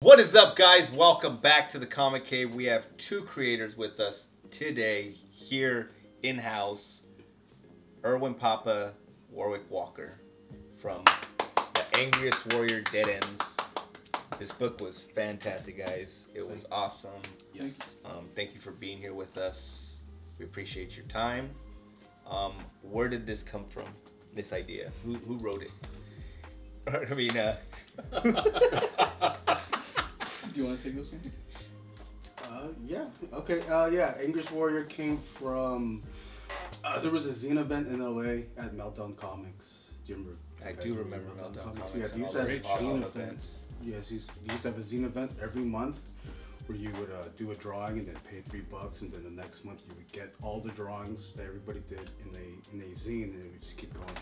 What is up, guys? Welcome back to the Comic Cave. We have two creators with us today here in-house. Erwin Papa, Warwick Walker from the Angriest Warrior Dead Ends. This book was fantastic, guys. It was awesome. Yes. Thank you for being here with us. We appreciate your time. Where did this come from, this idea? Who wrote it? I mean, Do you want to take this one? Yeah. Okay. Yeah. Angriest Warrior came from. There was a zine event in LA at Meltdown Comics. Do you remember? I do remember Meltdown Comics. Yeah, they used to have zine events. Yes, they used to have a zine event every month where you would do a drawing and then pay $3, and then the next month you would get all the drawings that everybody did in a zine, and it would just keep going.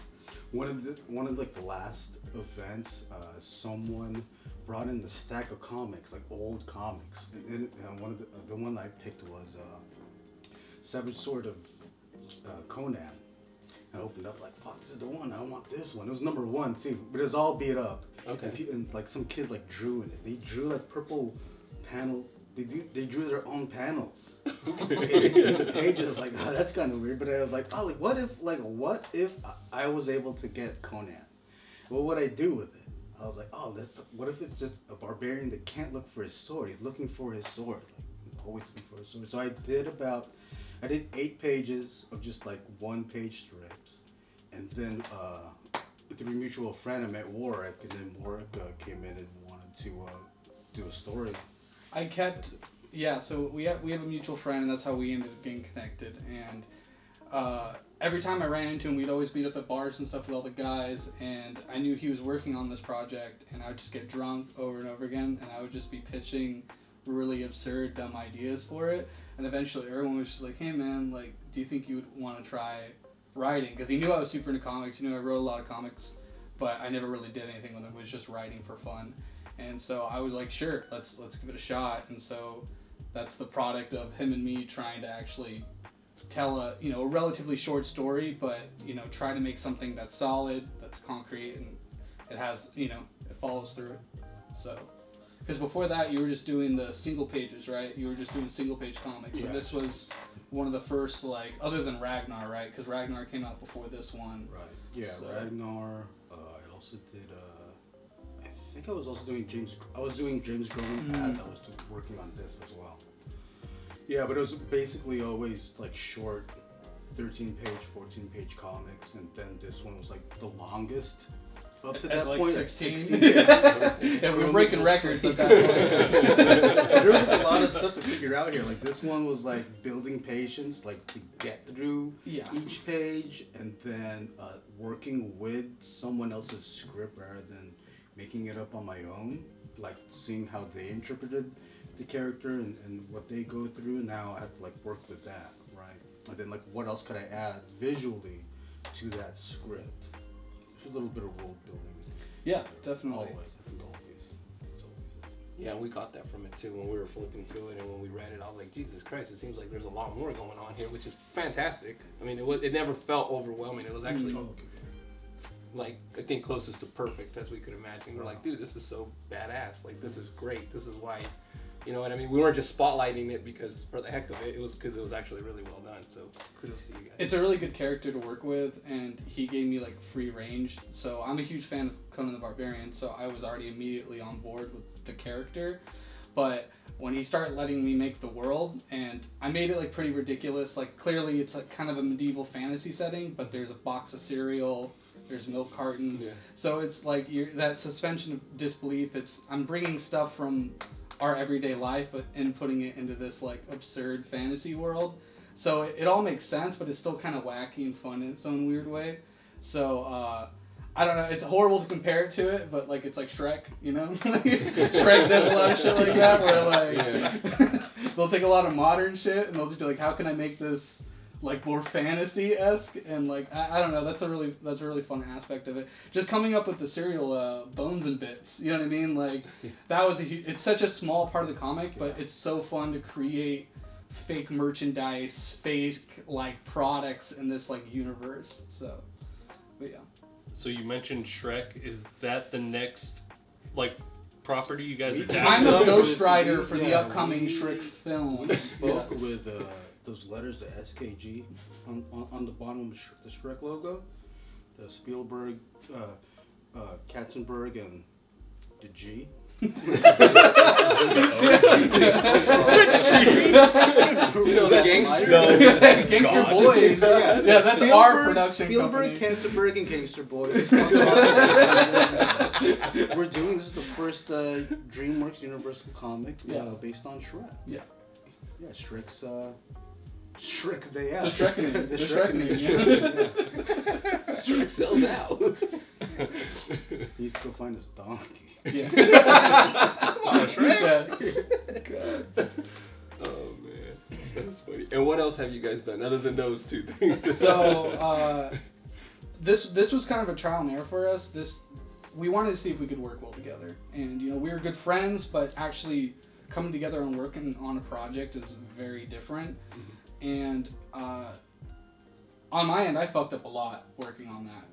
One of like the last events, someone brought in the stack of comics, like old comics, and one of the one I picked was Savage Sword of Conan. I opened up like, fuck, this is the one. I want this one. It was #1 too, but it was all beat up. Okay. And like some kid like drew in it. They drew like purple panel. They drew their own panels in the pages. I was like, oh, that's kind of weird. But I was like, oh, what if I was able to get Conan? What would I do with it? I was like, oh, what if it's just a barbarian that can't look for his sword? He's looking for his sword, like always looking for his sword. So I did 8 pages of just like 1-page strips, and then through a mutual friend I met Warwick, and then Warwick came in and wanted to do a story. So we have a mutual friend, and that's how we ended up getting connected. And every time I ran into him, we'd always meet up at bars and stuff with all the guys, and I knew he was working on this project, and I would just get drunk over and over again, and I would just be pitching really absurd, dumb ideas for it. And eventually Erwin was just like, hey man, like, do you think you would want to try writing? Because he knew I was super into comics. He knew I wrote a lot of comics, but I never really did anything with it. It was just writing for fun. And so I was like, sure, let's give it a shot. And so that's the product of him and me trying to actually tell a relatively short story, but try to make something that's solid, that's concrete, and it has it follows through. So because before that you were just doing the single pages, right? You were just doing single page comics. Yeah. So this was one of the first, like, other than Ragnar, right? Because Ragnar came out before this one. Right. Yeah. So. Ragnar. I also did. I think I was also doing James. I was doing James Groban as I was working on this as well. Yeah, but it was basically always like short, 13-page, 14-page comics, and then this one was like the longest. Up to that like point, 16. Yeah, we were breaking records at that point. There was like a lot of stuff to figure out here. Like this one was like building patience, like to get through each page, and then working with someone else's script rather than making it up on my own. Like seeing how they interpreted the character and what they go through. Now I have to like work with that, right? And then like what else could I add visually to that script? A little bit of world building. Yeah, definitely. Always, I think always. Yeah, we got that from it too when we were flipping through it, and when we read it, I was like, Jesus Christ, it seems like there's a lot more going on here, which is fantastic. I mean, it never felt overwhelming. It was actually like, I think closest to perfect as we could imagine. We're like, dude, this is so badass. Like, this is great. This is why, you know what I mean? We weren't just spotlighting it because for the heck of it. It was because it was actually really well done. So kudos to you guys. It's a really good character to work with, and he gave me like free range. So I'm a huge fan of Conan the Barbarian, so I was already immediately on board with the character. But when he started letting me make the world, and I made it like pretty ridiculous. Like clearly it's like kind of a medieval fantasy setting, but there's a box of cereal, there's milk cartons. Yeah. So it's like that suspension of disbelief. I'm bringing stuff from our everyday life, and putting it into this like absurd fantasy world. So it all makes sense, but it's still kind of wacky and fun in its own weird way. So I don't know. It's horrible to compare it to it, but like it's like Shrek, Shrek does a lot of shit like that, where like they'll take a lot of modern shit and they'll just be like, how can I make this like more fantasy-esque? And like I don't know, that's a really fun aspect of it. Just coming up with the cereal bones and bits, you know what I mean? Like that was it's such a small part of the comic, but it's so fun to create fake merchandise, fake like products in this like universe. So, but yeah. So you mentioned Shrek. Is that the next like property you guys are I'm tackling? I'm a ghostwriter for the upcoming Shrek film. We spoke with those letters, the SKG, on the bottom of the Shrek logo. The Spielberg, Katzenberg, and the G. You know, the gangsters. Gangster Boys. Yeah, that's our production Spielberg, company. Katzenberg, and Gangster Boys. We're doing this is the first DreamWorks Universal comic based on Shrek. Yeah. Yeah, Shrek's Day Out. The Shrekkening. The The Shrekkening. Shrekkening, Shrek sells out. He needs to go find his donkey. Yeah. Oh, Shrek? Yeah. Oh man, that's funny. And what else have you guys done other than those two things? So this was kind of a trial and error for us. We wanted to see if we could work well together, and you know we were good friends, but actually coming together and working on a project is very different. And on my end, I fucked up a lot working on that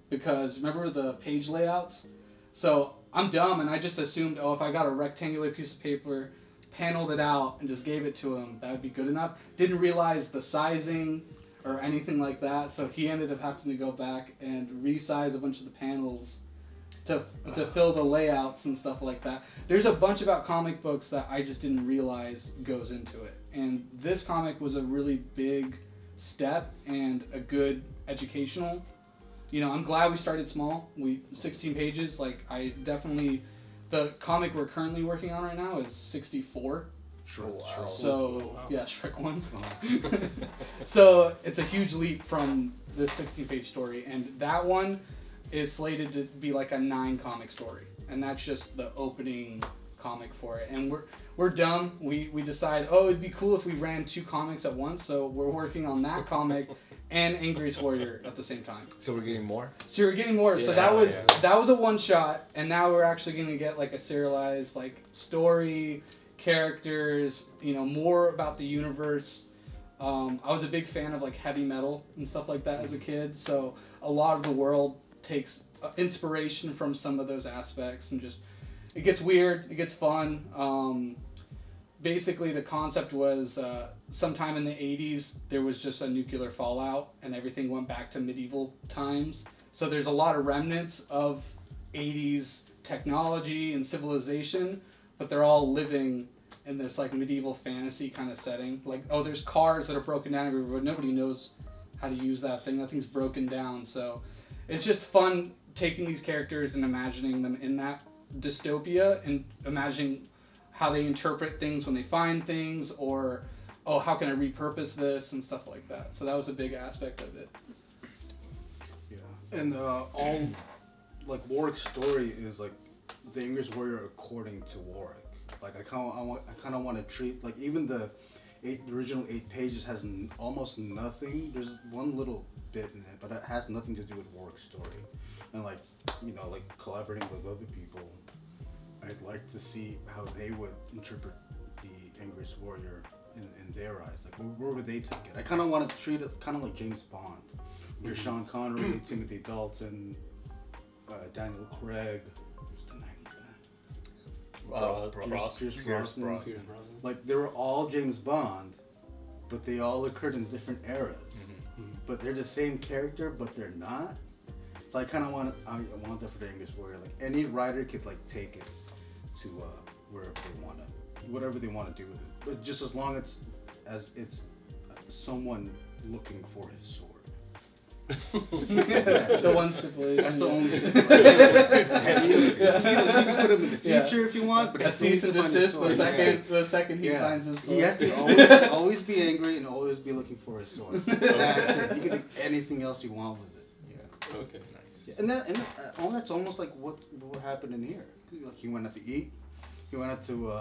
because remember the page layouts? So I'm dumb and I just assumed, oh, if I got a rectangular piece of paper, paneled it out, and just gave it to him, that would be good enough. Didn't realize the sizing or anything like that, so he ended up having to go back and resize a bunch of the panels to fill the layouts and stuff like that. There's a bunch about comic books that I just didn't realize goes into it. And this comic was a really big step and a good educational. You know, I'm glad we started small. 16 pages, like the comic we're currently working on right now is 64. Wow. So, yeah, Shrek 1. So, it's a huge leap from the 16-page story. And that one is slated to be like a 9-comic story. And that's just the opening comic for it. And we're dumb. We decide, oh, it'd be cool if we ran 2 comics at once. So, we're working on that comic and Angriest Warrior at the same time. So we're getting more? So we're getting more. So that was a one-shot. And now we're actually going to get like a serialized like story, characters, you know, more about the universe. I was a big fan of like heavy metal and stuff like that as a kid, so a lot of the world takes inspiration from some of those aspects, and just it gets weird, it gets fun. Basically the concept was sometime in the 80s there was just a nuclear fallout and everything went back to medieval times, so there's a lot of remnants of 80s technology and civilization, but they're all living in this like medieval fantasy kind of setting. Like, oh, there's cars that are broken down everywhere, but nobody knows how to use that thing. That thing's broken down. So it's just fun taking these characters and imagining them in that dystopia and imagining how they interpret things when they find things, or, oh, how can I repurpose this and stuff like that. So that was a big aspect of it. Yeah. And all, like, Warwick's story is like the Angriest Warrior according to Warwick. Like I kind of want to treat, like, even the original 8 pages has almost nothing. There's one little bit in it, but it has nothing to do with Warwick's story. And like, you know, like collaborating with other people, I'd like to see how they would interpret the Angriest Warrior in their eyes. Like, where would they take it? I kind of want to treat it kind of like James Bond. There's Sean Connery, Timothy Dalton, Daniel Craig. Pierce Brosnan. Like, they were all James Bond, but they all occurred in different eras. But they're the same character, but they're not. So I kind of want that for the Angriest Warrior. Like, any writer could like take it to wherever they want to, whatever they want to do with it. But just as long as it's someone looking for his sword. That's the one stipulation. That's the only stipulation. You can put him in the future if you want, but a cease and desist the second he finds his sword. He has to always be angry and always be looking for his sword. That's it. You can do anything else you want with it. Yeah. Okay. Nice. And that's almost like what happened in here. Like, he went out to eat. He went out to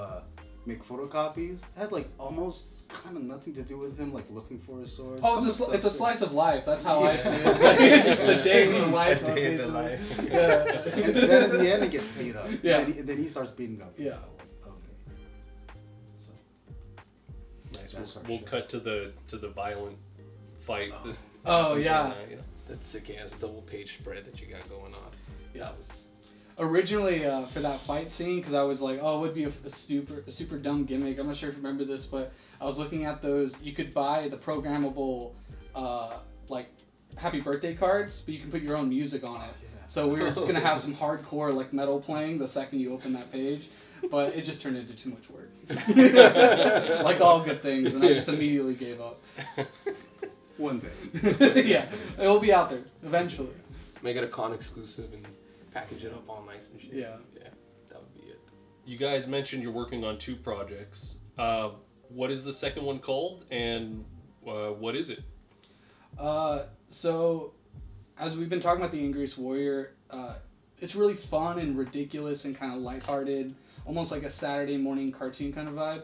make photocopies. It has like almost kind of nothing to do with him like looking for his sword. Oh, it's a slice of life. That's how I see it. The day in the life. A day in the life. Yeah. And then in the end, he gets beat up. Yeah. And then he starts beating up. Yeah. Okay. So. Nice. We'll cut to the violent fight. Oh yeah. That sick ass double page spread that you got going on. Yeah. That was. originally for that fight scene, because I was like, oh, it would be a super dumb gimmick. I'm not sure if you remember this, but I was looking at those. You could buy the programmable like happy birthday cards, but you can put your own music on it. So we were just gonna have some hardcore like metal playing the second you open that page, but it just turned into too much work. Like all good things, and I just immediately gave up. One day. Yeah, it will be out there eventually. Make it a con exclusive and package it up all nice and shit. Yeah. Yeah, that would be it. You guys mentioned you're working on 2 projects. What is the second one called, and what is it? So, as we've been talking about the Angriest Warrior, it's really fun and ridiculous and kind of lighthearted, almost like a Saturday morning cartoon kind of vibe.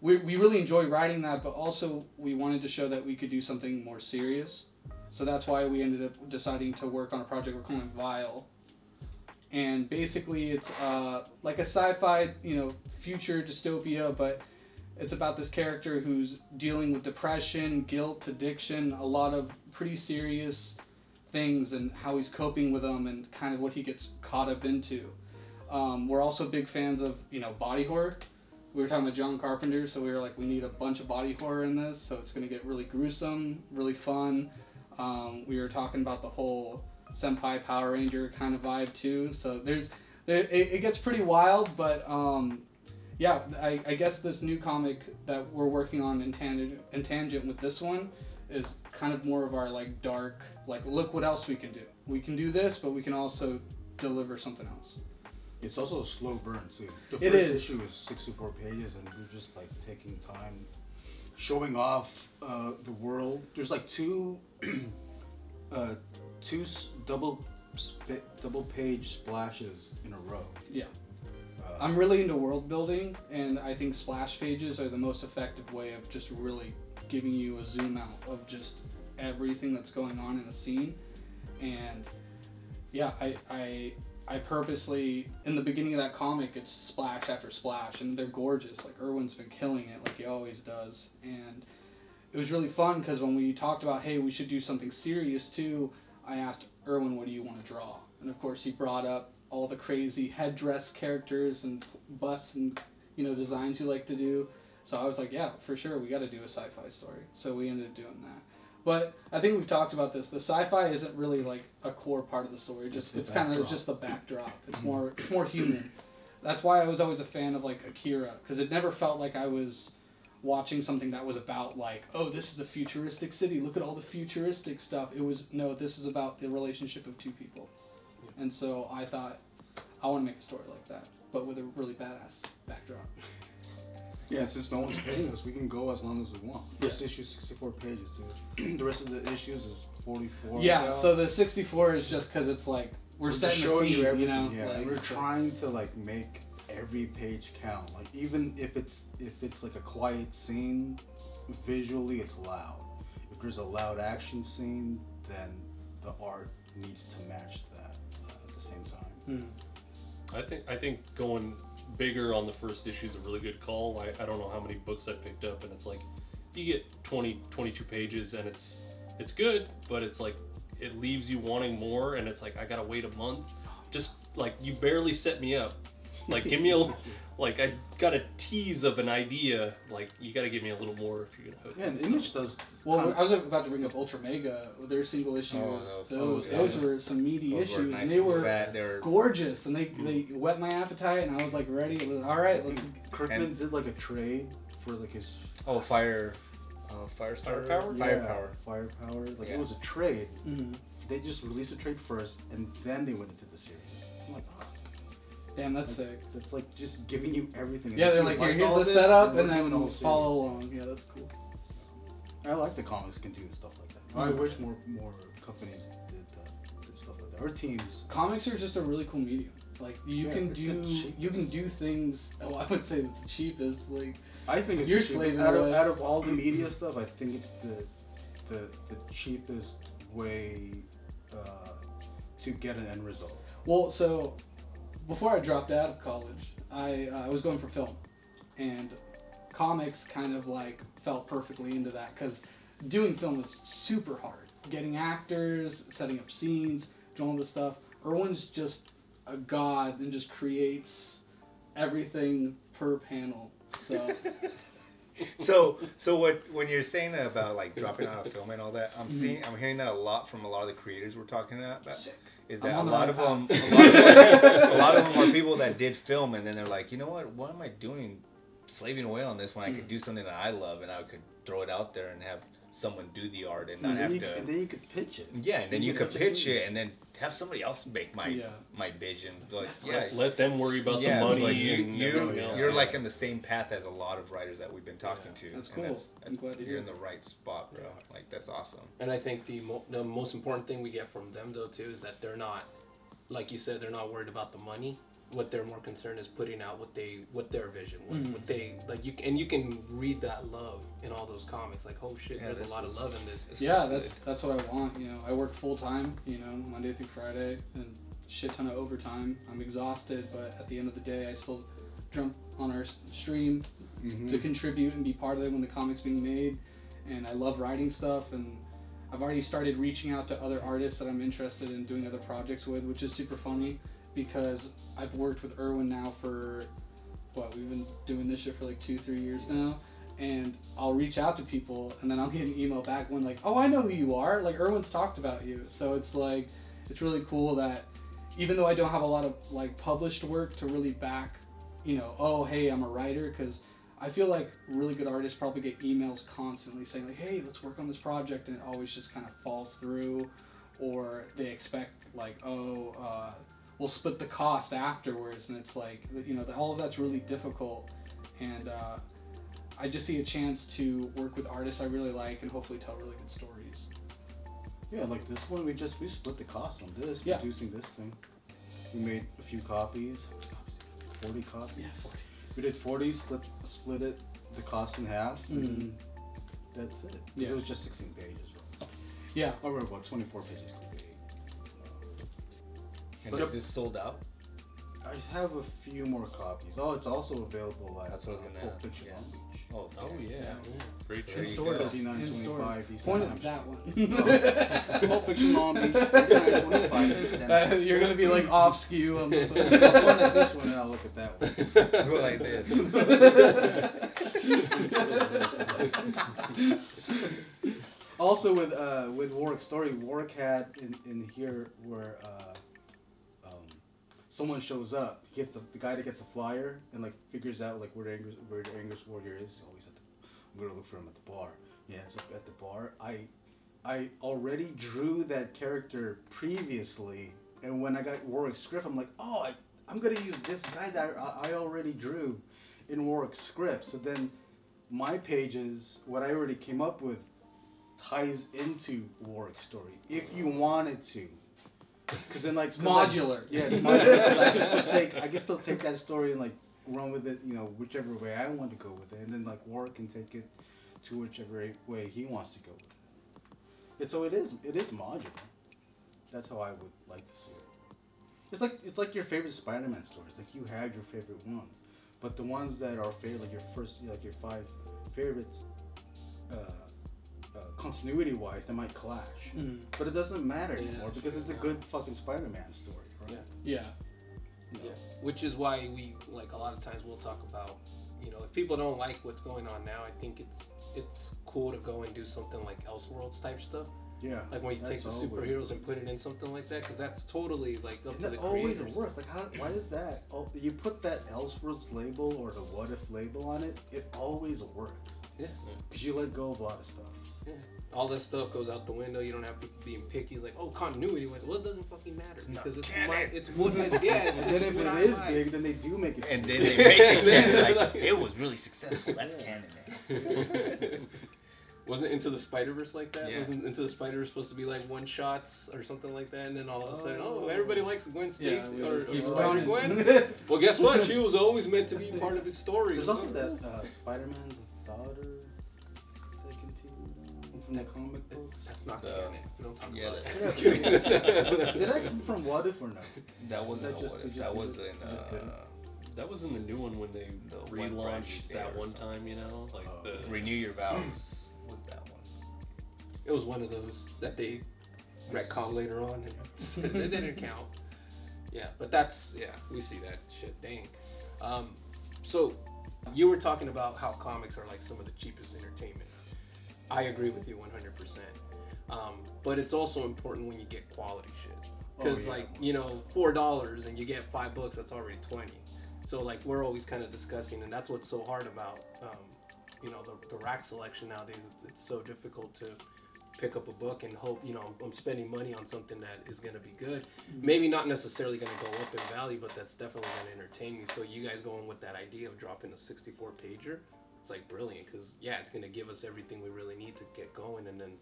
We really enjoy writing that, but also we wanted to show that we could do something more serious. So that's why we ended up deciding to work on a project we're calling Vile. And basically it's like a sci-fi, future dystopia, but it's about this character who's dealing with depression, guilt, addiction, a lot of pretty serious things, and how he's coping with them and kind of what he gets caught up into. We're also big fans of, body horror. We were talking about John Carpenter, so we were like, we need a bunch of body horror in this, so it's going to get really gruesome, really fun. We were talking about the whole Senpai Power Ranger kind of vibe too, so it gets pretty wild, but yeah, I guess this new comic that we're working on in tangent with this one is kind of more of our like dark, like look what else we can do. We can do this, but we can also deliver something else. It's also a slow burn too. The It first is. issue is 64 pages, and we're just like taking time, showing off the world. There's like two double page splashes in a row. Yeah. I'm really into world building, and I think splash pages are the most effective way of just really giving you a zoom out of just everything that's going on in a scene. And yeah, I purposely, in the beginning of that comic, it's splash after splash, and they're gorgeous. Like, Erwin's been killing it, like he always does. And it was really fun, because when we talked about, hey, we should do something serious too, I asked Erwin, what do you want to draw? And of course, he brought up all the crazy headdress characters and busts and, designs you like to do. So I was like, yeah, for sure, we got to do a sci-fi story. So we ended up doing that. But I think we've talked about this. The sci-fi isn't really like a core part of the story. It's kind of just the backdrop. It's more human. That's why I was always a fan of like Akira, because it never felt like I was watching something that was about like, oh, this is a futuristic city. Look at all the futuristic stuff. It was, no, this is about the relationship of two people. And so I thought, I want to make a story like that, but with a really badass backdrop. Yeah, since no one's paying us, we can go as long as we want. First issue is 64 pages. The rest of the issues is 44. Yeah, so the 64 is just because it's like, we're setting the showing scene, you everything. you know? Yeah, like, we're so- trying to like make every page count. Like even if it's like a quiet scene, visually it's loud. If there's a loud action scene, then the art needs to match that at the same time. I think going bigger on the first issue is a really good call. I don't know how many books I picked up, and it's like you get 22 pages and it's good, but it's like it leaves you wanting more, and it's like I gotta wait a month. Just like you barely set me up. Like give me like I got a tease of an idea. Like you gotta give me a little more if you're gonna hook Yeah, me. and So- Image does. Well, I was about to bring up Ultra Mega. Their single issues, those were some meaty Those were issues, nice and they and were fat. They were gorgeous, and they whet my appetite, and I was like ready. It was all right. Let's. Kirkman did like a trade for like his Firestarter. Firepower? Firepower. Firepower. Like Yeah. it was a trade. Mhm. They just released a trade first, and then they went into the series. I'm like, oh, Damn, that's sick. that's like just giving you everything. And Yeah, if they're you like, like here's all the this, setup, we're and doing the then whole follow series. along. Yeah, that's cool. I like the comics can do stuff like that. I wish more companies did stuff like that. Or teams. Comics are just a really cool medium. Like you Yeah, can it's the cheapest. you can do things. Oh, I would say it's the cheapest. Like I think it's You're the cheapest. slaving Out away. of all the media stuff, I think it's the cheapest way to get an end result. well, so before I dropped out of college, I was going for film, and comics kind of like felt perfectly into that because doing film is super hard. Getting actors, setting up scenes, doing all this stuff. Erwin's just a god and just creates everything per panel. So So when you're saying about like dropping out of film and all that, I'm hearing that a lot from a lot of the creators we're talking about. Is that a lot of them are people that did film and then they're like, you know what am I doing, slaving away on this when I could do something that I love and I could throw it out there and have someone do the art and not have to. And then you could pitch it. Yeah, and then you could pitch it and then have somebody else make my vision. Like, let them worry about the money. Like and everything else. you're like in the same path as a lot of writers that we've been talking to. That's cool. And I'm glad to hear. you're in the right spot, bro. Like that's awesome. And I think the most important thing we get from them though too is that they're not, like you said, they're not worried about the money. What they're more concerned is putting out what their vision was, what they like. You can read that love in all those comics. Like, oh shit, there's a lot of love in this. That's what I want. You know, I work full time. You know, Monday through Friday, and shit ton of overtime. I'm exhausted, but at the end of the day, I still jump on our stream to contribute and be part of it when the comic's being made. And I love writing stuff, and I've already started reaching out to other artists that I'm interested in doing other projects with, which is super funny because I've worked with Erwin now for, we've been doing this shit for like 2-3 years now, and I'll reach out to people and then I'll get an email back when like, oh, I know who you are, like Erwin's talked about you. So it's like, it's really cool that even though I don't have a lot of like published work to really back, you know, oh, hey, I'm a writer, because I feel like really good artists probably get emails constantly saying like, hey, let's work on this project, and it always just kind of falls through, or they expect like, we'll split the cost afterwards, and it's like, you know, all of that's really difficult, and I just see a chance to work with artists I really like and hopefully tell really good stories. Yeah, like this one, we split the cost on this, producing this thing. We made a few copies, 40 copies. Yeah, 40. We did 40, split it, the cost in half, and that's it. Yeah. It was just 16 pages. Right? Yeah. Or about 24 pages could be. And is this sold out? I have a few more copies. Oh, it's also available at That's what I was gonna Pulp ask. Fiction Long Beach. Oh yeah. Great There choice. you go. $39.25. Point is that one. Pulp Fiction Long Beach, $39.25. You're gonna be like off skew on this one. I'll point at this one and I'll look at that one. Go like this. Also with Warrick's story, Warrick had in here where someone shows up, he gets the guy that gets the flyer and like figures out like where the Angriest warrior is. Always I'm gonna look for him at the bar. Yeah, so at the bar, I already drew that character previously, and when I got Warrick's script, I'm like, oh, I'm gonna use this guy that I already drew in Warrick's script. So then my pages, what I already came up with, ties into Warrick's story if you wanted to. Because then like modular. Yeah, it's modular. I can still take that story and like run with it, you know, whichever way I want to go with it, and then like Warrick can take it to whichever way he wants to go with it. So it is modular. That's how I would like to see it. It's like your favorite Spider-Man stories. Like you have your favorite ones, but the ones that are favorite, like your 5 favorites, continuity-wise, they might clash. But it doesn't matter anymore because it's a good fucking Spider-Man story, right? Yeah. Which is why we, like, a lot of times we'll talk about, you know, if people don't like what's going on now, I think it's cool to go and do something like Elseworlds type stuff. Yeah. Like when you take the superheroes and put it in something like that, because that's totally like up to the always creators. works. Like why is that? Oh, you put that Elseworlds label or the What If label on it, it always works. Yeah. Because you let go of a lot of stuff. Yeah. All that stuff goes out the window. You don't have people being picky. It's like, oh, continuity. Well, it doesn't fucking matter because it's what and then if it is big, then they do make it. And then they make it canon. Like, it was really successful. That's canon now. Wasn't Into the Spider-Verse like that? Yeah. Wasn't Into the Spider-Verse supposed to be like one shots or something like that? And then all of a sudden, oh, everybody likes Gwen Stacy or Spider-Gwen. Well, guess what? She was always meant to be part of his story. There's also that Spider-Man's daughter that continued from the comic books. That's not canon. We don't talk about that. Did that come from What If or no? That wasn't What If. That was in the new one when they relaunched that one time, you know, like the Renew Your Vows. What's that one? It was one of those that they retcon later on, and it didn't count. Yeah, but that's, we see that shit, dang. So, you were talking about how comics are like some of the cheapest entertainment. I agree with you 100%. But it's also important when you get quality shit. Because, like, you know, $4 and you get 5 books, that's already 20. So, like, we're always kind of discussing, and that's what's so hard about, you know, the rack selection nowadays. It's so difficult to pick up a book and hope, you know, I'm spending money on something that is going to be good. Maybe not necessarily going to go up in value, but that's definitely going to entertain me. So you guys going with that idea of dropping a 64-pager, it's like brilliant because, yeah, it's going to give us everything we really need to get going and then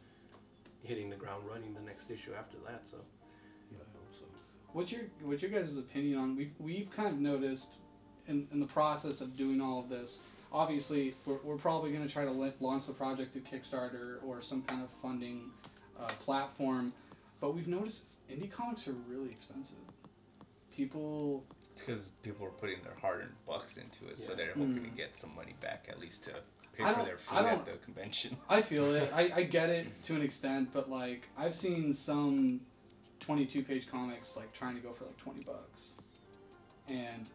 hitting the ground running the next issue after that. So, Yeah, I hope so. What's your guys' opinion on, we've kind of noticed in the process of doing all of this, obviously, we're probably going to try to launch the project through Kickstarter or some kind of funding platform, but we've noticed indie comics are really expensive. People... Because people are putting their hard-earned bucks into it, so they're hoping to get some money back, at least to pay for their food at the convention. I feel it. I get it to an extent, but, like, I've seen some 22-page comics, like, trying to go for, like, $20. And...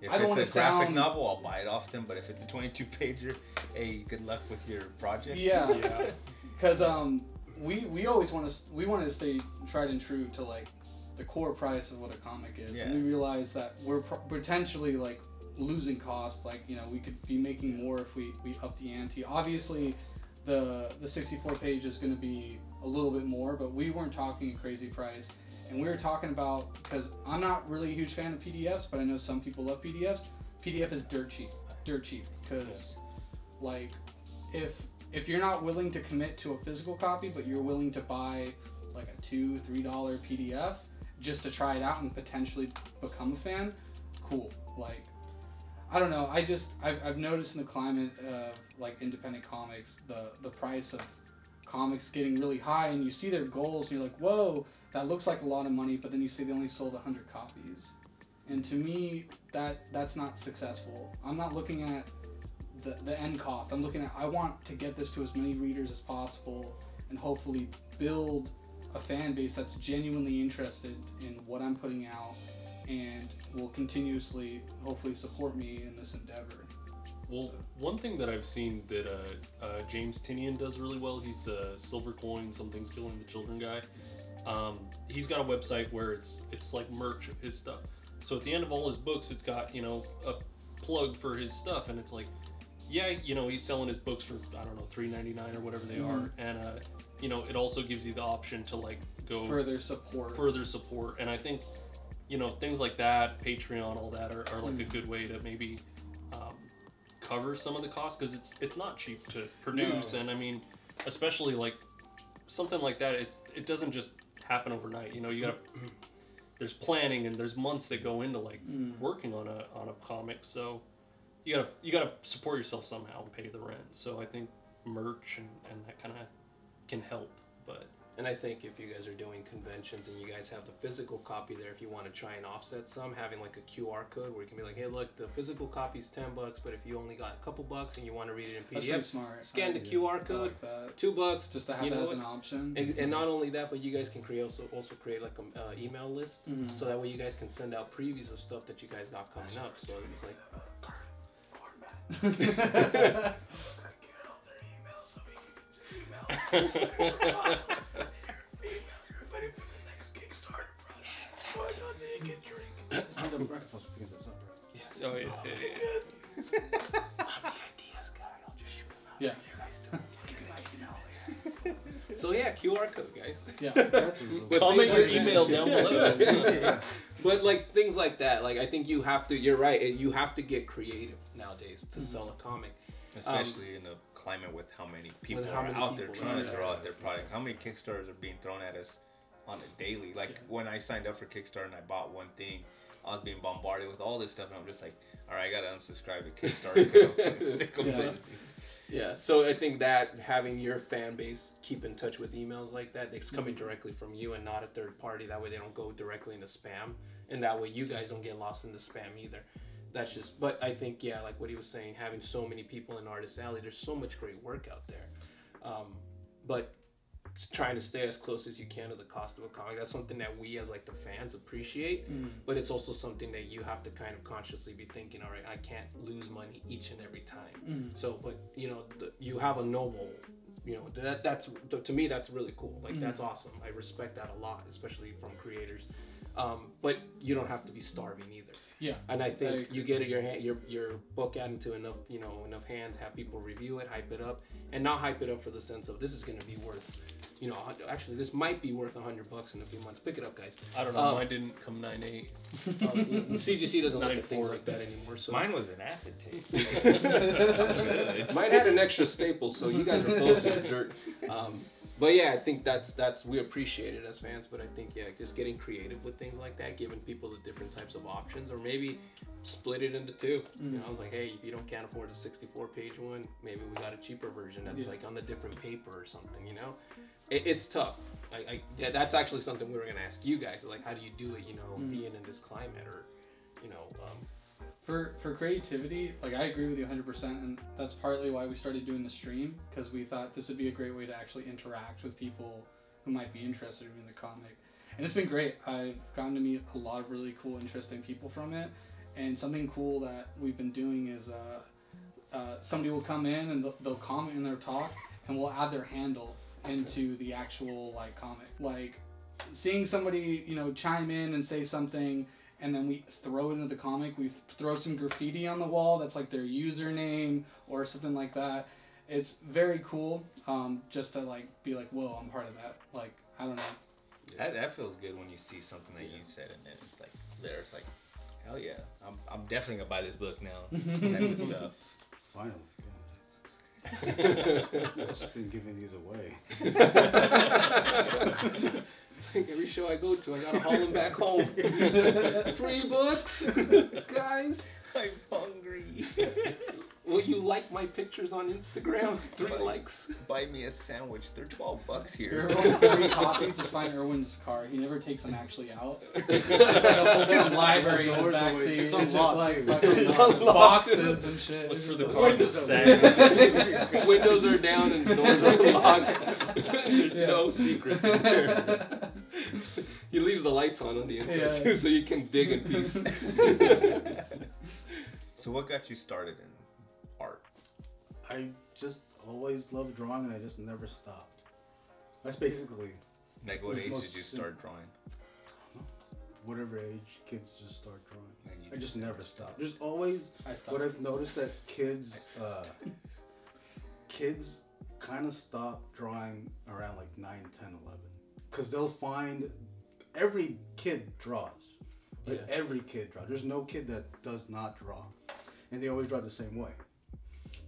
If I don't it's a wanna graphic sound... novel, I'll buy it off them. But if it's a 22-pager, hey, good luck with your project. Yeah, because we always wanted to stay tried and true to like the core price of what a comic is, and we realize that we're potentially like losing cost. Like, you know, we could be making more if we up the ante. Obviously, the 64 page is going to be a little bit more, but we weren't talking a crazy price. And we were talking about, because I'm not really a huge fan of PDFs, but I know some people love PDFs. PDF is dirt cheap, because like if you're not willing to commit to a physical copy, but you're willing to buy like a $2-3 PDF just to try it out and potentially become a fan, cool. Like, I don't know, I've noticed in the climate of like independent comics, the price of comics getting really high, and you see their goals and you're like, whoa, that looks like a lot of money, but then you see they only sold 100 copies. And to me, that's not successful. I'm not looking at the end cost. I'm looking at, I want to get this to as many readers as possible and hopefully build a fan base that's genuinely interested in what I'm putting out and will continuously, hopefully, support me in this endeavor. Well, one thing that I've seen that James Tinian does really well, he's a Silver Coin, Something's Killing the Children guy. He's got a website where it's like merch of his stuff. So at the end of all his books, it's got, you know, a plug for his stuff, and it's like, yeah, you know, he's selling his books for, I don't know, $3.99 or whatever they are, and you know, it also gives you the option to like go further support, and I think, you know, things like that, Patreon, all that are like a good way to maybe cover some of the costs, because it's not cheap to produce, and I mean, especially like something like that, it doesn't just happen overnight. You know, you gotta there's planning and there's months that go into like working on a comic, so you gotta support yourself somehow and pay the rent. So I think merch and that kind of can help. But and I think if you guys are doing conventions and you guys have the physical copy there, if you want to try and offset some, having like a QR code where you can be like, hey, look, the physical copy's $10, but if you only got a couple bucks and you want to read it in PDF, that's pretty smart. Scan the QR code, like $2, just to have that as an option. And not only that, but you guys can also create like an email list, so that way you guys can send out previews of stuff that you guys got coming up. So it's like. Everybody for the next Kickstarter project. Why don't they get drink? See the breakfast picking this up, right? oh yeah. I'm the ideas guy. I'll just shoot them out. Yeah. You guys do. Give me my email later. So yeah, QR code, guys. Yeah. That's a Comment your email down below. Yeah. But like things like that, like I think you have to. You're right. You have to get creative nowadays to sell a comic. Especially in a climate with how many people are out there trying to throw out their product. How many Kickstarters are being thrown at us on a daily? Like when I signed up for Kickstarter and I bought one thing, I was being bombarded with all this stuff, and I'm just like, all right, I gotta unsubscribe to Kickstarter because I'm sick of it. Yeah, so I think that having your fan base keep in touch with emails like that, it's coming directly from you and not a third party. That way they don't go directly into spam, and that way you guys don't get lost in the spam either. That's just, but I think, yeah, like what he was saying, having so many people in Artist Alley, there's so much great work out there. But trying to stay as close as you can to the cost of a comic. That's something that we as like the fans appreciate, but it's also something that you have to kind of consciously be thinking, all right, I can't lose money each and every time. So, but you know, you have a noble, you know, that's to me that's really cool. Like that's awesome. I respect that a lot, especially from creators. But you don't have to be starving either. Yeah. And I think you get your book out into enough, you know, enough hands, have people review it, hype it up, and not hype it up for the sense of this is going to be worth, you know, actually this might be worth $100 in a few months. Pick it up, guys. I don't know. Mine didn't come 9.8. CGC doesn't look at things like that anymore. So Mine was an acid tape. mine had an extra staple, so you guys are both in the dirt. But yeah, I think that's we appreciate it as fans. But I think just getting creative with things like that, giving people the different types of options, or maybe split it into two. You know, I was like, hey, if you can't afford a 64-page one, maybe we got a cheaper version that's like on the different paper or something. You know, it's tough. That's actually something we were gonna ask you guys. Like, how do you do it? You know, being in this climate, or you know. For creativity, like I agree with you 100%, and that's partly why we started doing the stream, because we thought this would be a great way to actually interact with people who might be interested in the comic. And it's been great. I've gotten to meet a lot of really cool, interesting people from it, and something cool that we've been doing is somebody will come in and they'll comment in their talk, and we'll add their handle into the actual like comic. Like seeing somebody, you know, chime in and say something, and then we throw it into the comic. We throw some graffiti on the wall that's like their username or something like that. It's very cool, just to like be like, whoa, I'm part of that. Like, I don't know. That feels good when you see something that you said and then it's like there. It's like, hell yeah, I'm definitely gonna buy this book now. That good stuff. Finally. I've just been giving these away. Like every show I go to, I gotta haul them back home. Free books, guys. I'm hungry. Will you like my pictures on Instagram? 3 likes. Buy me a sandwich. They're $12 here. Erwin, free copy. Just find Erwin's car. He never takes them actually out. It's like a full-blown library in his backseat. It's just unlocked, like too. fucking It's unlocked, boxes and shit. Look It's for just the like- car that's sagging. Windows are down and doors are locked. There's no secrets in there. He leaves the lights on the inside too, so you can dig in peace. So what got you started in art? I just always loved drawing and I just never stopped. That's basically Like what age Most did you start drawing? whatever age kids just start drawing. And you I just never stopped. There's always I stopped. what I've noticed that kids kind of stop drawing around like 9, 10, 11. Because they'll find every kid draws. Like every kid draws. There's no kid that does not draw. And they always draw the same way.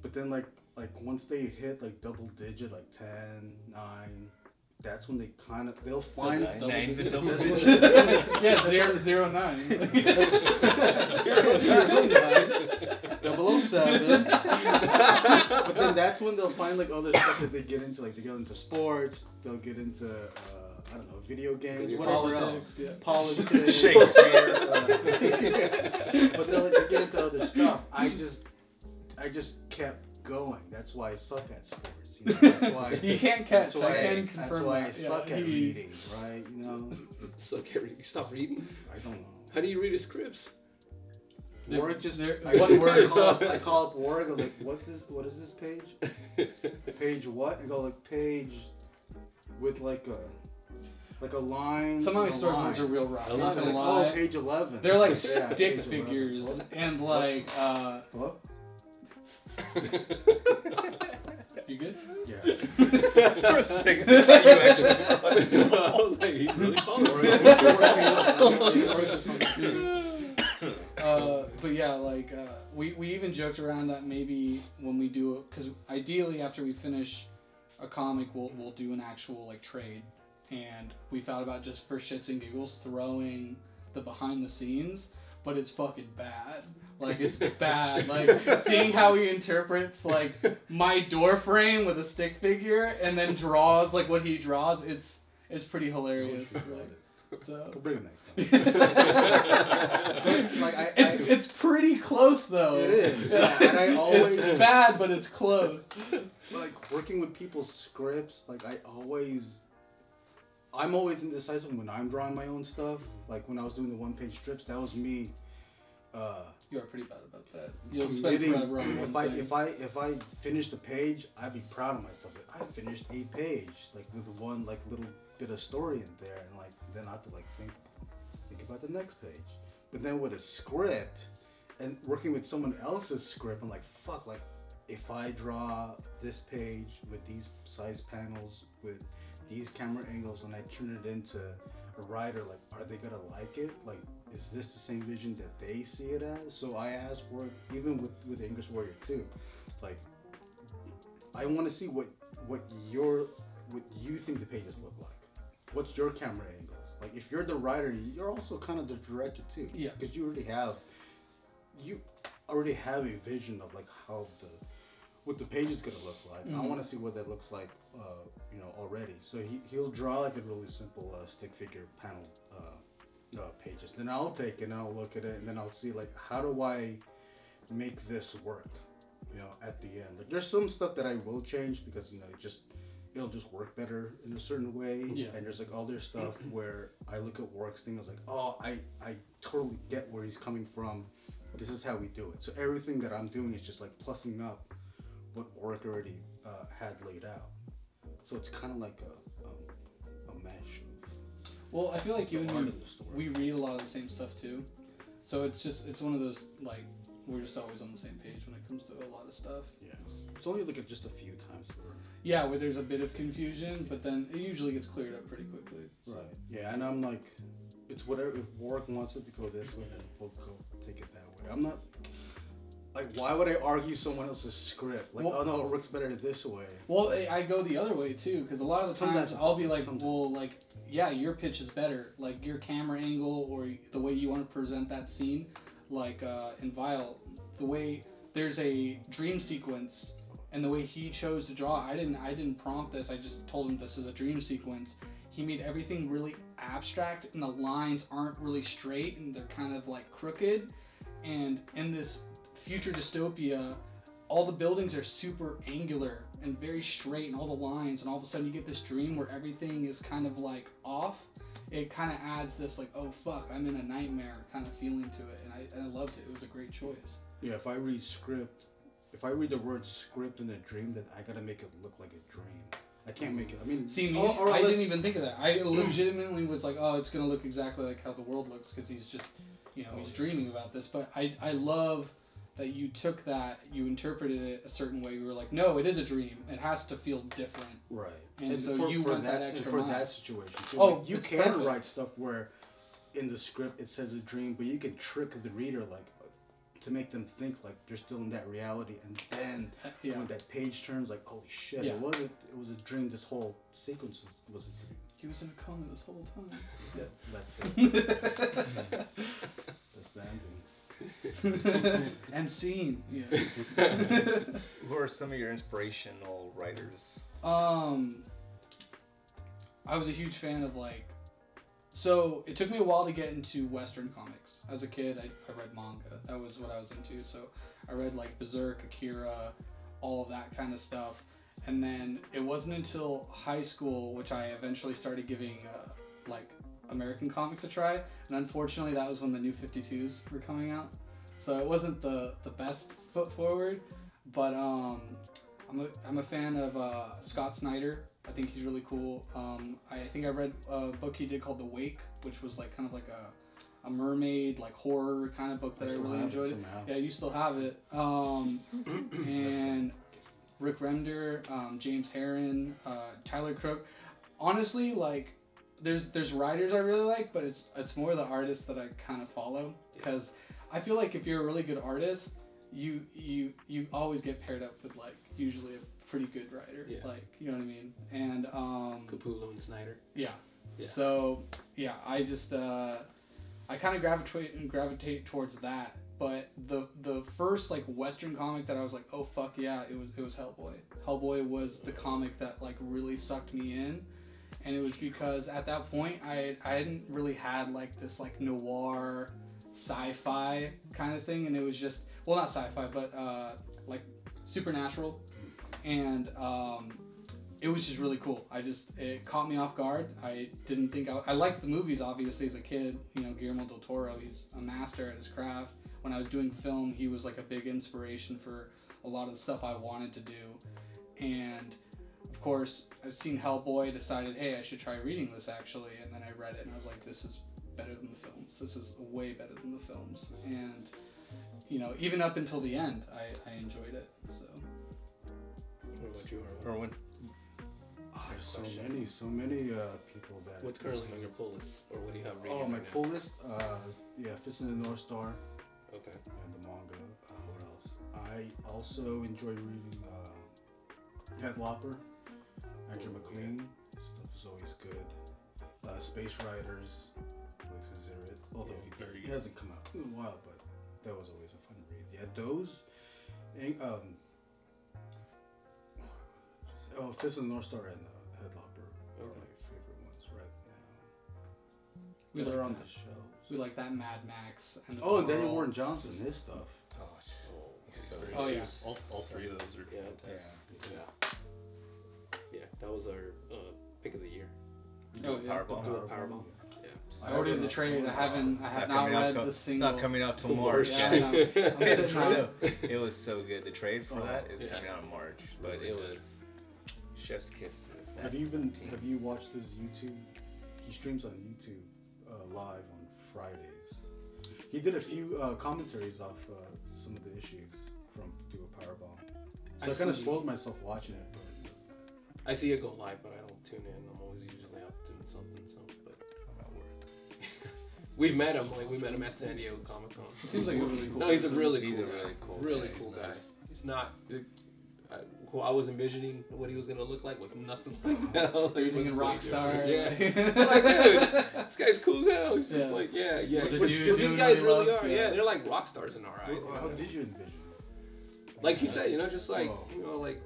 But then like once they hit like double digit, like 10, 9, that's when they'll find Nine's a double that's digit. when- Yeah, 009. 009, 007. But then that's when they'll find like other stuff that they get into. Like they get into sports, they'll get into I don't know, video games, whatever else. Politics, Shakespeare. But they get into other stuff. I just kept going. That's why I suck at sports. You know? That's why You can't catch. That's why I can confirm That's why that. I suck at reading, right? You know, Suck at reading. Stop reading. I don't know. How do you read his scripts? Warrick just One word. I call up Warrick. I was like, what is this page? Page what? And go like page with like a line. Some of my and a storyboards line. are real rough. I I'm love not It's gonna like, lie. oh, page 11. They're like Yeah, stick page 11. figures What? and like What? you good? Yeah. For a second, I thought you actually I was like, he's really But yeah, like we even joked around that maybe when we do it, because ideally after we finish a comic, we'll do an actual like trade, and we thought about just for shits and giggles throwing the behind the scenes, but it's fucking bad. Like it's bad. Like seeing how he interprets like my door frame with a stick figure and then draws like what he draws. It's pretty hilarious. Like, So We'll bring it next time. Like it's pretty close though. It is. Yeah, and I always it's bad, but it's close. like working with people's scripts. Like I'm always indecisive when I'm drawing my own stuff. Like when I was doing the one-page strips, that was me. You are pretty bad about that. You'll spend committing- forever on one thing. if I finished a page, I'd be proud of myself. Like, I finished a page, like with one like little bit of story in there, and like then I have to like think about the next page. But then with a script and working with someone else's script, I'm like, fuck, like if I draw this page with these size panels with these camera angles and I turn it into a writer, like are they gonna like it? Like is this the same vision that they see it as? So I asked for, even with Angriest Warrior too, like I want to see what you think the pages look like. What's your camera angles? Like if you're the writer, you're also kind of the director too. Yeah. Because you already have a vision of like what the page is gonna look like. I want to see what that looks like, already. So he'll draw like a really simple stick figure panel pages. Then I'll take it and I'll look at it and then I'll see like how do I make this work, at the end. Like there's some stuff that I will change because it'll just work better in a certain way. Yeah. And there's like other stuff where I look at Warrick's thing, I was like, oh, I totally get where he's coming from. This is how we do it. So everything that I'm doing is just like plussing up what Warrick already had laid out. So it's kind of like a mesh. Well, I feel like you The and art me, of the story. we read a lot of the same stuff too. So it's one of those, like, we're just always on the same page when it comes to a lot of stuff. Yeah. It's only like just a few times where. Yeah, where there's a bit of confusion, but then it usually gets cleared up pretty quickly. So. Right. Yeah, and I'm like, it's whatever. If Warrick wants it to go this way, then we'll go take it that way. I'm not. Like, why would I argue someone else's script? Like, Well, oh no, it works better this way. Well, I go the other way too, because a lot of the times Sometimes it I'll be doesn't, like, sometimes. well, like, yeah, your pitch is better. Like, your camera angle or the way you want to present that scene, like in Vile, the way there's a dream sequence and the way he chose to draw, I didn't prompt this. I just told him this is a dream sequence. He made everything really abstract and the lines aren't really straight and they're kind of like crooked. And in this future dystopia, all the buildings are super angular and very straight and all the lines, and all of a sudden you get this dream where everything is kind of like off. It kind of adds this like, oh fuck, I'm in a nightmare kind of feeling to it, and I loved it. It was a great choice. Yeah, if I read the word script in a dream, then I gotta make it look like a dream. I can't make it. I mean, See, me, or I unless- didn't even think of that. I legitimately was like, oh, it's gonna look exactly like how the world looks because he's just, he's dreaming about this. But I love that you took that, you interpreted it a certain way. You were like, no, it is a dream. It has to feel different. Right. And so you went that extra for mile. that situation. So Oh, like, you it's can perfect. write stuff where in the script it says a dream, but you can trick the reader like to make them think like they're still in that reality, and then Yeah. when that page turns, like holy shit, Yeah. it was a dream. This whole sequence was a dream. He was in a coma this whole time. That's it. That's the ending. And scene. Yeah. Who are some of your inspirational writers? I was a huge fan of so it took me a while to get into Western comics. As a kid, I read manga. That was what I was into. So I read Berserk, Akira, all of that kind of stuff. And then it wasn't until high school, which I eventually started giving American comics a try. And unfortunately, that was when the New 52s were coming out. So it wasn't the best foot forward. But I'm a fan of Scott Snyder. I think he's really cool. I think I read a book he did called The Wake, which was kind of like a mermaid horror kind of book that I really enjoyed. Yeah, you still have it. And Rick Remender, James Herron, Tyler Crook. Honestly, there's writers I really like, but it's more the artists that I kind of follow, because I feel like if you're a really good artist, you always get paired up with usually a pretty good writer. Yeah. You know what I mean? And Capullo and Snyder. Yeah. Yeah. So yeah, I just I kind of gravitate towards that. But the first Western comic that I was like, oh fuck yeah, it was Hellboy. Hellboy was the comic that really sucked me in, and it was because at that point I hadn't really had like this like noir sci-fi kind of thing, and it was just, well, not sci-fi, but like supernatural, and it was just really cool. It caught me off guard. I didn't think I liked the movies obviously as a kid. You know, Guillermo del Toro, he's a master at his craft. When I was doing film, he was like a big inspiration for a lot of the stuff I wanted to do. And of course, I've seen Hellboy, decided, hey, I should try reading this actually, and then I read it and I was like, this is better than the films. This is way better than the films. And you know, even up until the end, I enjoyed it. So. What about you, Erwin? There's so many people that. What's currently on your pull list, or what do you have reading? Oh, my right pull list. Yeah, Fist in the North Star. Okay. And the manga. What else? I also enjoy reading Headlopper. Andrew McLean. Stuff is always good. Space Riders. Alexis Zirit. Although he hasn't come out in a while, but that was always a fun read. Yeah, those. And, Fist in the North Star and Headlopper are my favorite ones right now. They're on the shelves. We like that Mad Max. And And Daniel Warren Johnson, his stuff. Oh yeah. All three of those are fantastic. Yeah, that was our pick of the year. Oh yeah. Powerball. Yeah. I ordered the trade. I have not read the single. It's not coming out till March. Yeah, I know. I'm sitting on it. It was so good. The trade for that is yeah. coming out in March, but Really it good. was chef's kiss. to Have that you team. watched his YouTube? He streams on YouTube live on Fridays. He did a few commentaries off some of the issues from Do a Powerball. So I kind of spoiled myself watching it. But I see it go live, but I don't tune in. I'm always usually out doing something. So, but I'm at work. we've met him. Like we met him at San Diego Comic Con. He seems like a really cool. No, he's a person. really He's cool a guy. really cool really guy. cool He's guy. nice. It's not. Who I was envisioning what he was gonna look like was nothing like that. Everything in Rockstar. Yeah. I'm like, dude, this guy's cool as hell. He's just Yeah. like, yeah. It's a Because dude these doing guys what he really loves, are. yeah. Yeah, they're like rock stars in our eyes. how did you envision? Like you said, just like Oh. like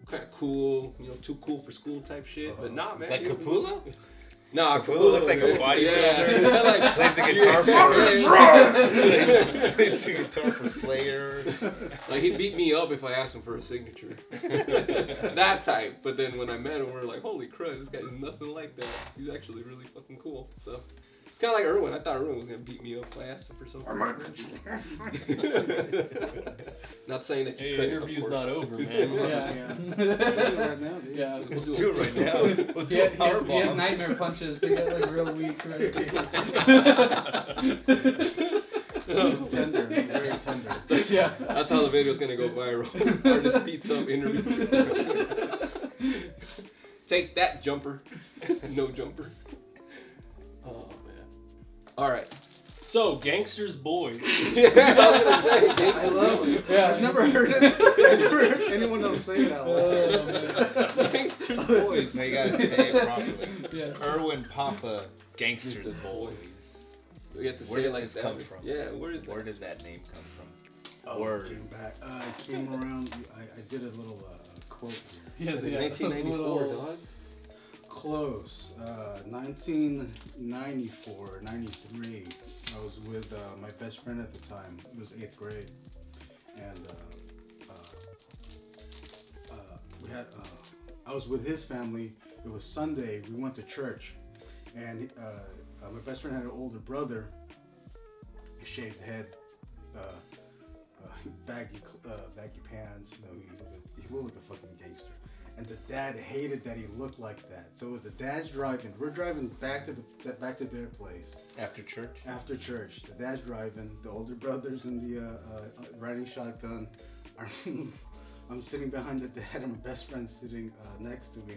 kind of cool, too cool for school type shit. But not, man. Like he was- Capullo? Nah, Capullo looks like a man. bodybuilder. Yeah, like, Plays the guitar Yeah. Plays the guitar for Slayer. Like he'd beat me up if I asked him for a signature. That type. But then when I met him, we were like, holy crap, this guy's nothing like that. He's actually really fucking cool. So it's kind of like Erwin. I thought Erwin was gonna beat me up if I asked him for something. Not saying that you Hey, couldn't, interview's of not course. over, man. Yeah. Right now, dude. Yeah. Let's do it right now. We'll do He a has powerball. nightmare punches. They get like real weak. Right? Tender, very tender. Yeah. That's how the video's gonna go viral. Artist beats up interview. Take that, jumper. No jumper. Oh man. All right. So, Gangsters Boys. I love it. Yeah. I've never heard it. I've never heard anyone else say it out loud. Gangsters Boys. Now you gotta say it properly. Yeah. Erwin Papa Gangsters Boys. We have to Where say did it like this that. come from? Yeah, where is that? Where did that name come from? Oh, Word. it came back. It came around. I did a little quote here. Yes, yeah. 1994, Little- dog. Close. 1994, 93. I was with my best friend at the time. It was 8th grade, and we had. I was with his family. It was Sunday. We went to church, and my best friend had an older brother. Shaved head, baggy pants. He looked like a fucking gangster. And the dad hated that he looked like that. So the dad's driving. We're driving back to their place After church? after church. The dad's driving. The older brother's in the riding shotgun. I'm sitting behind the dad, and my best friend sitting next to me.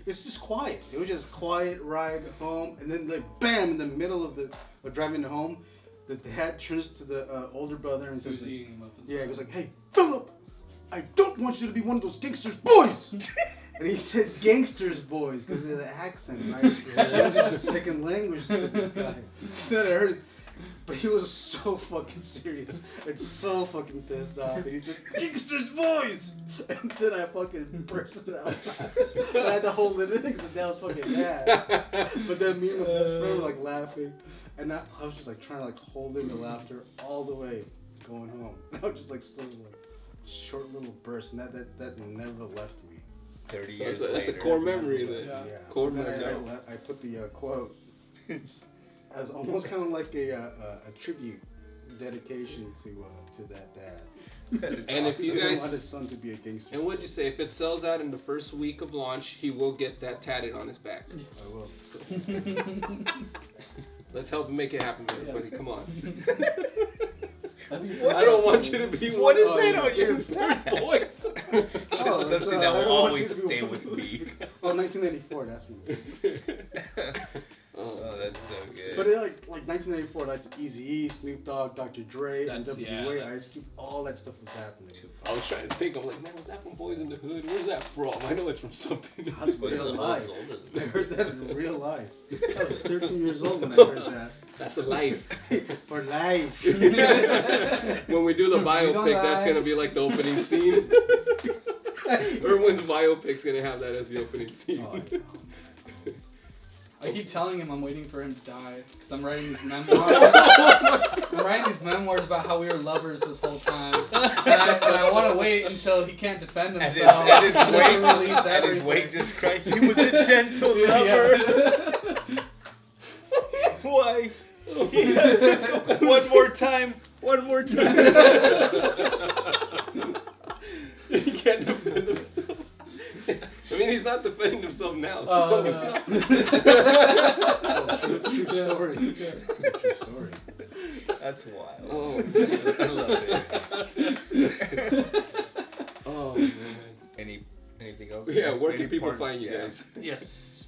It's just quiet. It was just quiet ride home, and then like bam, in the middle of driving home, the dad turns to the older brother and says, Who's eating him up and "Yeah," he stuff. goes like, "Hey, Philip, I don't want you to be one of those gangsters boys." And he said "gangsters boys" because of the accent, right? It was just a second language to this guy. So I heard, But he was so fucking serious and so fucking pissed off. And he said, "Gangsters Boys!" And then I fucking bursted out. I had to hold it in because that was fucking mad. But then me and my best friend were like laughing. And I was just like trying to like hold in the laughter all the way going home. And I was just like still like short little burst. And that never left me. 30 So years that's a later. core memory then. Yeah. Core So then memory. I put the quote as almost kind of like a tribute dedication to that dad. That is And if awesome. you He didn't guys- want his son to be a gangster. And what'd you say? If it sells out in the first week of launch, he will get that tatted on his back. I will. Let's help him make it happen, everybody. Come on. I think What I don't want you to be What one is of that the on your Gangsters back? Boys. It's Oh, that's, something I that will don't want always you to be stay one- with me. Oh, 1984, that's me. Oh, that's so good. But it, like 1984, that's Eazy-E, Snoop Dogg, Dr. Dre, That's- NWA, yeah, that's- Ice Cube, all that stuff was happening. I was trying to think. I'm like, man, was that from Boys in the Hood? Where's that from? I know it's from something. That's But real you're life. older I than heard that in real life. I was 13 years old when I heard that. That's a life. For life. When we do the We don't biopic, that's lie. gonna be like the opening scene. Erwin's biopic's gonna have that as the opening scene. Oh, I keep telling him I'm waiting for him to die because I'm writing these memoirs. I'm writing these memoirs about how we were lovers this whole time, and I want to wait until he can't defend At himself. his just to weight, release at his everything. weight just cried. He was a gentle Yeah. lover. Why? One more time. One more time. He can't defend himself. I mean, he's not defending himself now. So Oh, it's a true story. Yeah. It's a true story. That's wild. Oh. I love it. Oh man. Anything else? Yeah, where Any can people part- find you yeah. guys? Yes.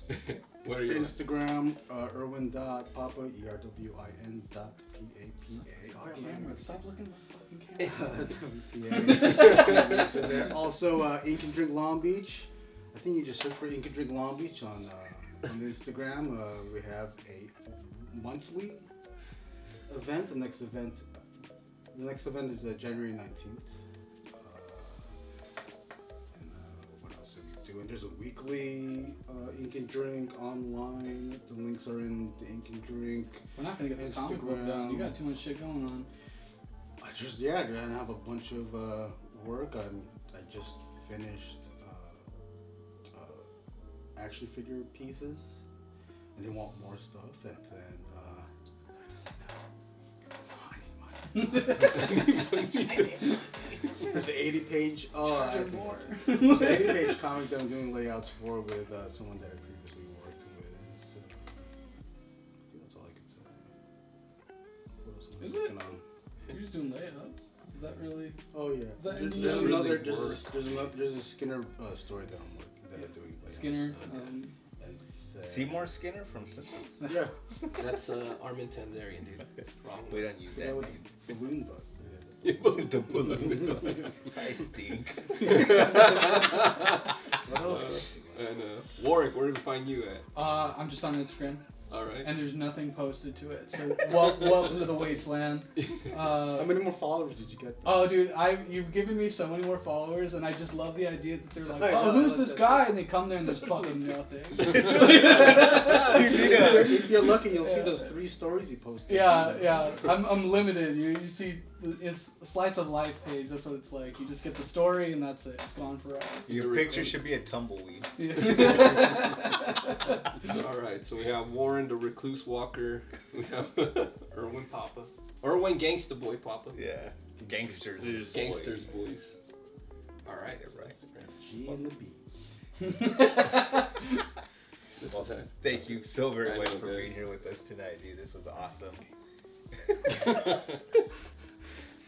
What are you? Instagram, Erwin.papa, ERWIN.PAPA. Oh, camera, stop looking at the fucking camera. Also, Ink and Drink Long Beach. I think you just search for Ink and Drink Long Beach on Instagram. We have a monthly event. The next event is January 19th. What else are we doing? There's a weekly Ink and Drink online. The links are in the Ink and Drink. We're not gonna get the comic book Instagram. done. You got too much shit going on. I have a bunch of work. I just finished action figure pieces, and they want more stuff. And then there's an 80-page. There's an 80-page comic that I'm doing layouts for with someone that I previously worked with. So, I think that's all I can say. What else am I Is working it? on? You're just doing layouts. Is that really? Oh yeah. that There's really another. work? There's a Skinner story that I'm doing. Layouts. Skinner. And, Seymour Skinner from Simpsons. Yeah. That's Armin Tanzarian, dude. Wrong. We don't use Yeah, that with name. balloon bug. The balloon. I stink. What else? And Warwick, where do we find you at? I'm just on Instagram, All right. and there's nothing posted to it. So welcome to the wasteland. How many more followers did you get? Oh, dude, you've given me so many more followers, and I just love the idea that they're like, I oh, know, who's I this like guy? And they come there and there's fucking nothing. If you're lucky, you'll see those 3 stories he posted. Yeah. I'm limited. You see, it's a slice of life page. That's what it's like. You just get the story, and that's it. It's gone forever. Your picture should be a tumbleweed. All right. So we have Warren, the recluse walker. We have Erwin Papa. Erwin Gangsta Boy Papa. Yeah. Gangsters. This- Gangsters Boys. All right. G and the B. This Well, is it. thank you so very I much know, for guys. being here with us tonight, dude. This was awesome.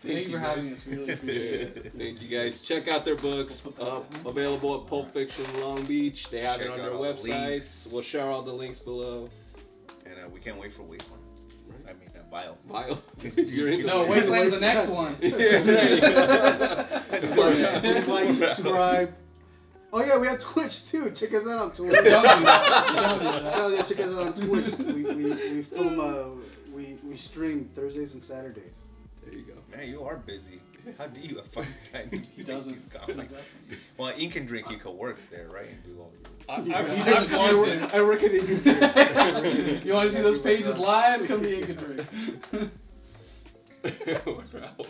Thank you for having us. We really appreciate it. Thank you guys. Check out their books. Available at Pulp Fiction Long Beach. They have it Check on out their all the websites. links. We'll share all the links below. And we can't wait for Wasteland. I mean, Bio. Bio. You're in No, Wasteland's the next one. Please like, subscribe. Oh yeah, we have Twitch too. Check us out on Twitch. Don't do that. Don't do that. Oh yeah, check us out on Twitch. We film we stream Thursdays and Saturdays. There you go. Man, you are busy. How do you find time to He make doesn't. these comics? Well, Ink and Drink, you could work there, right? And do all your... I've paused it. I work at a You want to see those pages live? Come to Ink and Drink. We're out.